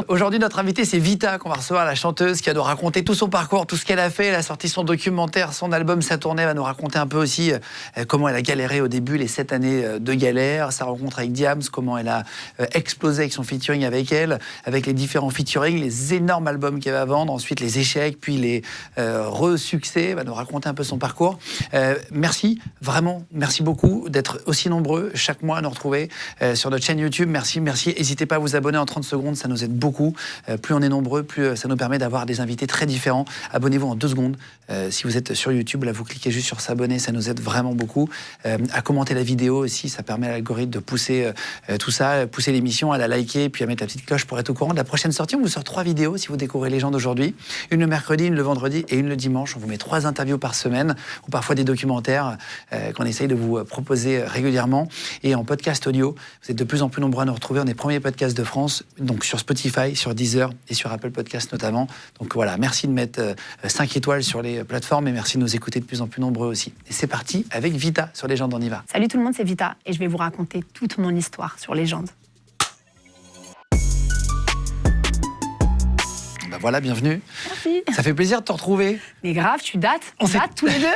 Aujourd'hui, notre invitée, c'est Vita, qu'on va recevoir, la chanteuse qui va nous raconter tout son parcours, tout ce qu'elle a fait. Elle a sorti son documentaire, son album, sa tournée. Elle va nous raconter un peu aussi comment elle a galéré au début, les 7 années de galère, sa rencontre avec Diams, comment elle a explosé avec son featuring avec elle, avec les différents featuring, les énormes albums qu'elle va vendre, ensuite les échecs, puis les re-succès. Elle va nous raconter un peu son parcours. Merci, vraiment, merci beaucoup d'être aussi nombreux chaque mois à nous retrouver sur notre chaîne YouTube. Merci. N'hésitez pas à vous abonner en 30 secondes, ça nous aide beaucoup. Plus on est nombreux, plus ça nous permet d'avoir des invités très différents. Abonnez-vous en 2 secondes. Si vous êtes sur YouTube, là, vous cliquez juste sur s'abonner, ça nous aide vraiment beaucoup. À commenter la vidéo aussi, ça permet à l'algorithme de pousser tout ça, pousser l'émission, à la liker, puis à mettre la petite cloche pour être au courant de la prochaine sortie. On vous sort 3 vidéos si vous découvrez les gens d'aujourd'hui. Une le mercredi, une le vendredi et une le dimanche. On vous met 3 interviews par semaine, ou parfois des documentaires qu'on essaye de vous proposer régulièrement. Et en podcast audio, vous êtes de plus en plus nombreux à nous retrouver. On est premier podcast de France, donc sur Spotify, sur Deezer et sur Apple Podcast notamment. Donc voilà, merci de mettre 5 étoiles sur les plateformes et merci de nous écouter de plus en plus nombreux aussi. Et c'est parti avec Vita sur Légende, on y va. Salut tout le monde, c'est Vita et je vais vous raconter toute mon histoire sur Légende. Bah voilà, bienvenue. Merci. Ça fait plaisir de te retrouver. Mais grave, tu dates On date tous les deux.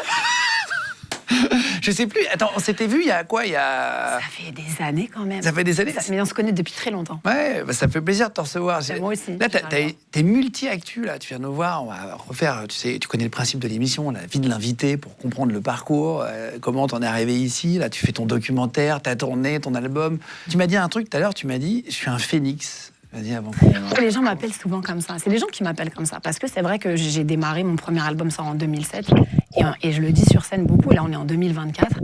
Je sais plus. Attends, on s'était vu il y a quoi? Ça fait des années quand même. Ça fait des années. Mais on se connaît depuis très longtemps. Ouais, bah ça fait plaisir de te recevoir. Moi aussi. Là, t'es multi-actu, là. Tu viens nous voir, on va refaire, tu sais, tu connais le principe de l'émission, la vie de l'invité pour comprendre le parcours, comment t'en es arrivé ici. Là, tu fais ton documentaire, ta tournée, ton album. Tu m'as dit un truc tout à l'heure, tu m'as dit, je suis un phénix. Avant les gens m'appellent souvent comme ça. C'est les gens qui m'appellent comme ça. Parce que c'est vrai que j'ai démarré, mon premier album sort en 2007. Et je le dis sur scène beaucoup. Là, on est en 2024.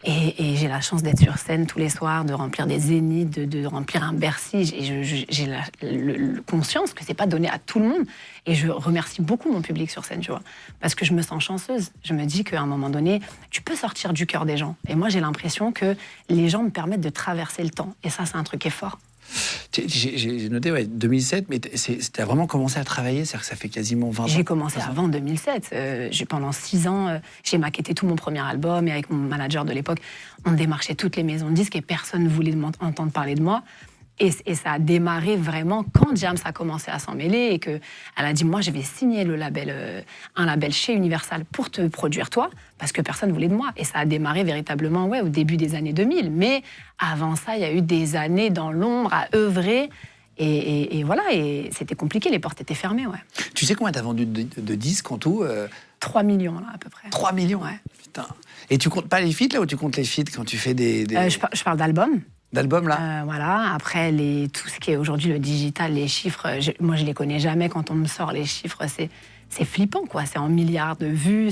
Et j'ai la chance d'être sur scène tous les soirs, de remplir des zéniths, de remplir un Bercy. J'ai la conscience que c'est pas donné à tout le monde. Et je remercie beaucoup mon public sur scène, tu vois. Parce que je me sens chanceuse. Je me dis qu'à un moment donné, tu peux sortir du cœur des gens. Et moi, j'ai l'impression que les gens me permettent de traverser le temps. Et ça, c'est un truc qui est fort. J'ai noté 2007, mais t'as vraiment commencé à travailler, c'est-à-dire que ça fait quasiment 20 ans. J'ai commencé avant 2007. Pendant 6 ans, j'ai maquetté tout mon premier album et avec mon manager de l'époque, on démarchait toutes les maisons de disques et personne ne voulait entendre parler de moi. Et ça a démarré vraiment quand Diams a commencé à s'en mêler et qu'elle a dit « Moi, je vais signer un label chez Universal pour te produire toi, parce que personne ne voulait de moi. » Et ça a démarré véritablement au début des années 2000. Mais avant ça, il y a eu des années dans l'ombre à œuvrer. Et voilà, et c'était compliqué, les portes étaient fermées. Ouais. Tu sais combien t'as vendu de disques en tout 3 millions, là, à peu près. 3 millions. Ouais. Putain. Et tu comptes pas les feats, là, ou tu comptes les feats quand tu fais des... Je parle d'albums. D'albums, là Voilà. Après, tout ce qui est aujourd'hui le digital, les chiffres, moi, je les connais jamais. Quand on me sort les chiffres, c'est flippant, quoi. C'est en milliards de vues.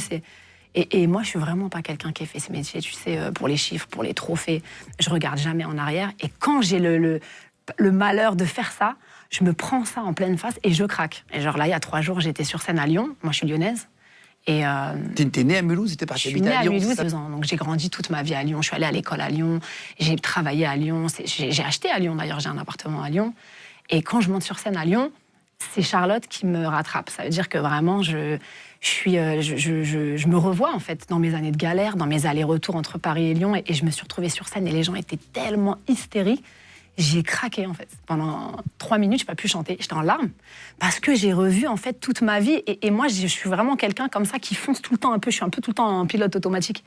Et moi, je suis vraiment pas quelqu'un qui a fait ce métier, tu sais, pour les chiffres, pour les trophées. Je regarde jamais en arrière. Et quand j'ai le malheur de faire ça, je me prends ça en pleine face et je craque. Et genre là, il y a 3 jours, j'étais sur scène à Lyon. Moi, je suis lyonnaise. T'es née à Mulhouse, t'es partie habiter à Lyon? Je suis née à Mulhouse, 2 ans, donc j'ai grandi toute ma vie à Lyon. Je suis allée à l'école à Lyon, j'ai travaillé à Lyon, j'ai acheté à Lyon d'ailleurs, j'ai un appartement à Lyon. Et quand je monte sur scène à Lyon, c'est Charlotte qui me rattrape. Ça veut dire que vraiment, je me revois en fait dans mes années de galère, dans mes allers-retours entre Paris et Lyon, et je me suis retrouvée sur scène et les gens étaient tellement hystériques. J'ai craqué en fait. Pendant 3 minutes, je n'ai pas pu chanter. J'étais en larmes parce que j'ai revu en fait toute ma vie. Et moi, je suis vraiment quelqu'un comme ça qui fonce tout le temps un peu. Je suis un peu tout le temps en pilote automatique.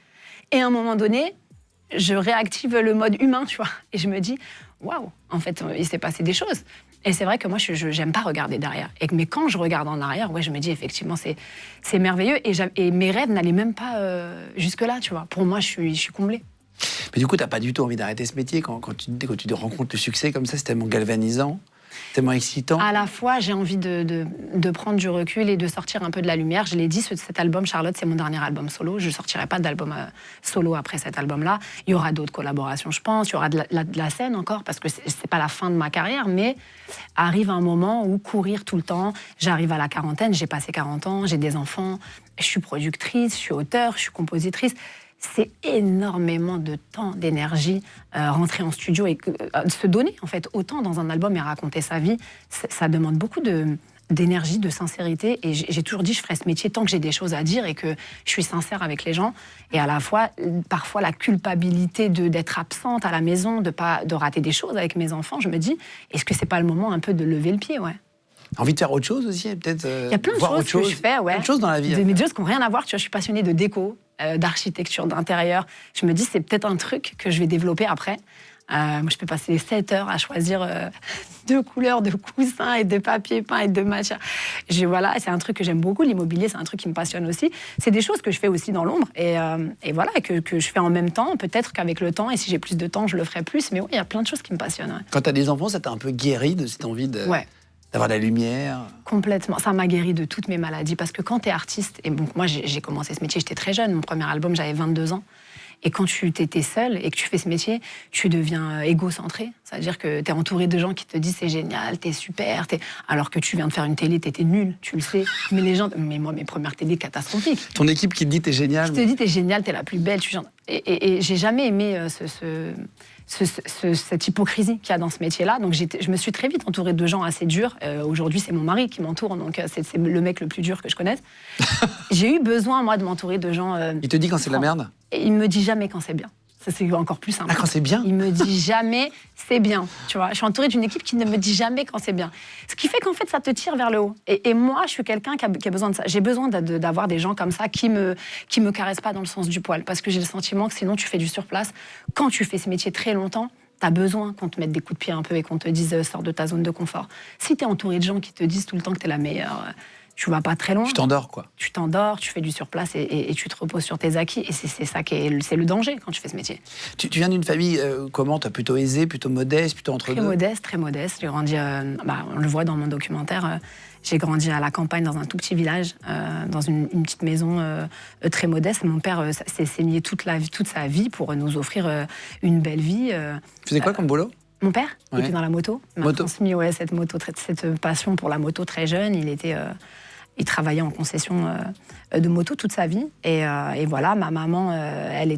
Et à un moment donné, je réactive le mode humain, tu vois. Et je me dis, waouh, en fait, il s'est passé des choses. Et c'est vrai que moi, je n'aime pas regarder derrière. Mais quand je regarde en arrière, je me dis effectivement, c'est merveilleux. Et mes rêves n'allaient même pas jusque-là, tu vois. Pour moi, je suis comblée. Mais du coup, t'as pas du tout envie d'arrêter ce métier quand tu rencontres le succès comme ça, c'est tellement galvanisant, tellement excitant. À la fois, j'ai envie de prendre du recul et de sortir un peu de la lumière. Je l'ai dit, cet album, Charlotte, c'est mon dernier album solo. Je ne sortirai pas d'album solo après cet album-là. Il y aura d'autres collaborations, je pense. Il y aura de la scène encore, parce que c'est pas la fin de ma carrière, mais arrive un moment où courir tout le temps, j'arrive à la quarantaine, j'ai passé 40 ans, j'ai des enfants, je suis productrice, je suis auteure, je suis compositrice. C'est énormément de temps, d'énergie, rentrer en studio et se donner en fait autant dans un album et raconter sa vie. Ça demande beaucoup d'énergie, de sincérité. Et j'ai toujours dit, je ferai ce métier tant que j'ai des choses à dire et que je suis sincère avec les gens. Et à la fois, parfois, la culpabilité d'être absente à la maison, de rater des choses avec mes enfants, je me dis, est-ce que c'est pas le moment un peu de lever le pied, ouais. Envie de faire autre chose aussi, peut-être. Il y a plein de choses que je fais, ouais. Plein de choses dans la vie. Mais des choses qui n'ont rien à voir. Tu vois, je suis passionnée de déco, d'architecture, d'intérieur. Je me dis, c'est peut-être un truc que je vais développer après. Moi, je peux passer 7 heures à choisir 2 couleurs de coussins et de papier peint et de matière. Voilà, c'est un truc que j'aime beaucoup. L'immobilier, c'est un truc qui me passionne aussi. C'est des choses que je fais aussi dans l'ombre et voilà, que je fais en même temps. Peut-être qu'avec le temps, et si j'ai plus de temps, je le ferai plus. Mais oui, il y a plein de choses qui me passionnent. Ouais. Quand tu as des enfants, ça t'a un peu guéri de cette envie d'avoir de la lumière? Complètement. Ça m'a guéri de toutes mes maladies. Parce que quand tu es artiste, et bon, moi, j'ai commencé ce métier, j'étais très jeune. Mon premier album, j'avais 22 ans. Et quand tu t'étais seul et que tu fais ce métier, tu deviens égocentré. C'est-à-dire que tu es entouré de gens qui te disent c'est génial, t'es super. Alors que tu viens de faire une télé, t'étais nul, tu le sais. Mais les gens, mais moi, mes premières télés catastrophiques. Ton équipe qui te dit t'es génial. Qui te dit t'es génial, t'es la plus belle. Et j'ai jamais aimé cette hypocrisie qu'il y a dans ce métier-là. Donc je me suis très vite entourée de gens assez durs. Aujourd'hui, c'est mon mari qui m'entoure, donc c'est le mec le plus dur que je connaisse. J'ai eu besoin, moi, de m'entourer de gens... Il te dit quand c'est de la merde? Et il me dit jamais quand c'est bien. Ça, c'est encore plus simple. Ah, quand c'est bien? Il me dit jamais c'est bien. Tu vois, je suis entourée d'une équipe qui ne me dit jamais quand c'est bien. Ce qui fait qu'en fait, ça te tire vers le haut. Et moi, je suis quelqu'un qui a besoin de ça. J'ai besoin d'avoir des gens comme ça qui me caressent pas dans le sens du poil. Parce que j'ai le sentiment que sinon, tu fais du surplace. Quand tu fais ce métier très longtemps, tu as besoin qu'on te mette des coups de pied un peu et qu'on te dise sors de ta zone de confort. Si tu es entouré de gens qui te disent tout le temps que tu es la meilleure... tu vas pas très loin. Tu t'endors, quoi. Tu t'endors, tu fais du surplace et tu te reposes sur tes acquis. Et c'est ça c'est le danger quand tu fais ce métier. Tu viens d'une famille, comment? T'as plutôt aisée, plutôt modeste, plutôt entre deux? Très modeste. J'ai grandi, on le voit dans mon documentaire, j'ai grandi à la campagne dans un tout petit village, dans une petite maison très modeste. Mon père s'est saigné toute sa vie pour nous offrir une belle vie. Tu faisais quoi comme boulot? Mon père était dans la moto. Il m'a transmis cette passion pour la moto très jeune. Il travaillait en concession de moto toute sa vie. Et voilà, ma maman,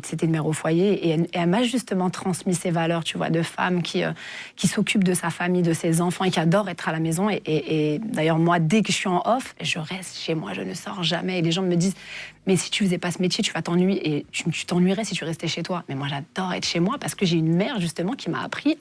c'était une mère au foyer. Et elle m'a justement transmis ces valeurs, tu vois, de femme qui s'occupe de sa famille, de ses enfants et qui adore être à la maison. Et d'ailleurs, moi, dès que je suis en off, je reste chez moi, je ne sors jamais. Et les gens me disent, mais si tu faisais pas ce métier, tu vas t'ennuyer. Et tu t'ennuierais si tu restais chez toi. Mais moi, j'adore être chez moi parce que j'ai une mère, justement, qui m'a appris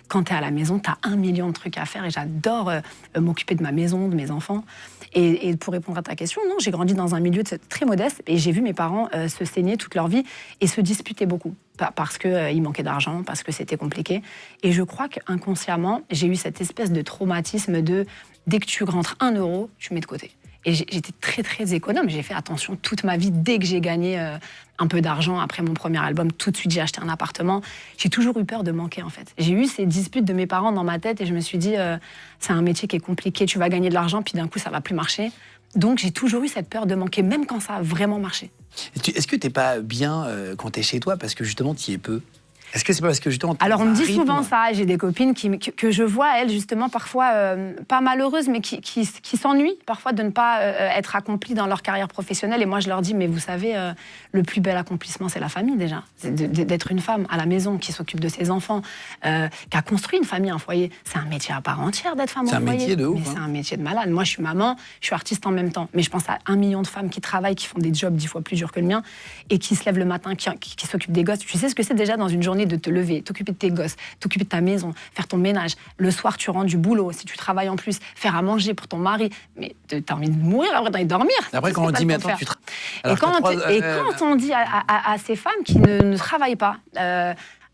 quand tu es à la maison, tu as 1 million de trucs à faire. Et j'adore m'occuper de ma maison, de mes enfants. Et pour répondre à ta question, non, j'ai grandi dans un milieu très modeste et j'ai vu mes parents se saigner toute leur vie et se disputer beaucoup parce qu'il manquait d'argent, parce que c'était compliqué. Et je crois qu'inconsciemment, j'ai eu cette espèce de traumatisme de dès que tu rentres 1 euro, tu mets de côté. Et j'étais très, très économe. J'ai fait attention toute ma vie. Dès que j'ai gagné un peu d'argent après mon premier album, tout de suite, j'ai acheté un appartement. J'ai toujours eu peur de manquer, en fait. J'ai eu ces disputes de mes parents dans ma tête et je me suis dit, c'est un métier qui est compliqué, tu vas gagner de l'argent, puis d'un coup, ça va plus marcher. Donc, j'ai toujours eu cette peur de manquer, même quand ça a vraiment marché. Est-ce que t'es pas bien quand t'es chez toi parce que justement, t'y es peu? Est-ce que c'est pas parce que justement... Alors on me dit souvent ça, j'ai des copines que je vois, elles, justement, parfois, pas malheureuses, mais qui s'ennuient parfois de ne pas être accomplies dans leur carrière professionnelle. Et moi, je leur dis, mais vous savez, le plus bel accomplissement, c'est la famille, déjà. C'est d'être une femme à la maison, qui s'occupe de ses enfants, qui a construit une famille, un foyer. C'est un métier à part entière d'être femme au foyer. C'est un métier de ouf. Mais c'est un métier de malade. Moi, je suis maman, je suis artiste en même temps. Mais je pense à 1 million de femmes qui travaillent, qui font des jobs 10 fois plus durs que le mien, et qui se lèvent le matin, qui s'occupent des gosses. Tu sais ce que c'est déjà dans une journée de te lever, t'occuper de tes gosses, t'occuper de ta maison, faire ton ménage. Le soir, tu rentres du boulot, si tu travailles en plus, faire à manger pour ton mari. Mais t'as envie de mourir, après, t'as envie de dormir. Après, quand on dit, mais attends, tu Et quand on dit à ces femmes qui ne travaillent pas,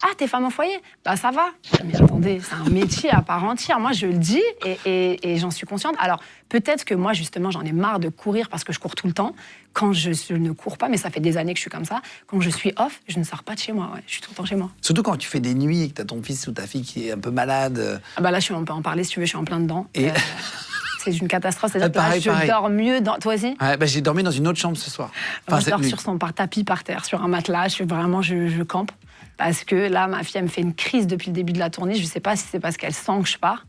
ah, t'es femme au foyer? Bah, ça va. Mais attendez, c'est un métier à part entière. Moi, je le dis et j'en suis consciente. Alors, peut-être que moi, justement, j'en ai marre de courir parce que je cours tout le temps. Quand je ne cours pas, mais ça fait des années que je suis comme ça, quand je suis off, je ne sors pas de chez moi. Ouais. Je suis tout le temps chez moi. Surtout quand tu fais des nuits et que t'as ton fils ou ta fille qui est un peu malade. Ah bah là, on peut en parler si tu veux, je suis en plein dedans. Et... c'est une catastrophe. C'est-à-dire que là, je dors mieux. Toi aussi? Ouais, bah, j'ai dormi dans une autre chambre ce soir. Enfin, je dors sur son tapis par terre, sur un matelas. Je campe. Parce que là, ma fille, elle me fait une crise depuis le début de la tournée. Je ne sais pas si c'est parce qu'elle sent que je pars.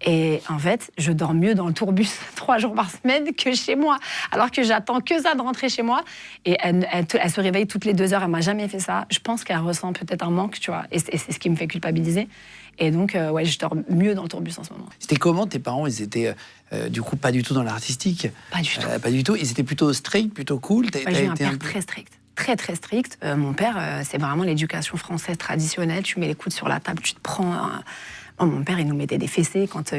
Et en fait, je dors mieux dans le tourbus 3 jours par semaine que chez moi. Alors que j'attends que ça de rentrer chez moi. Et elle se réveille toutes les 2 heures. Elle ne m'a jamais fait ça. Je pense qu'elle ressent peut-être un manque, tu vois. Et c'est ce qui me fait culpabiliser. Et donc, ouais, je dors mieux dans le tourbus en ce moment. C'était comment tes parents? Ils étaient du coup pas du tout dans l'artistique? Pas du tout. Pas du tout. Ils étaient plutôt stricts, plutôt cool. J'ai eu un père très strict. Très, très strict. Mon père, c'est vraiment l'éducation française traditionnelle. Tu mets les coudes sur la table, tu te prends... Mon père, il nous mettait des fessées quand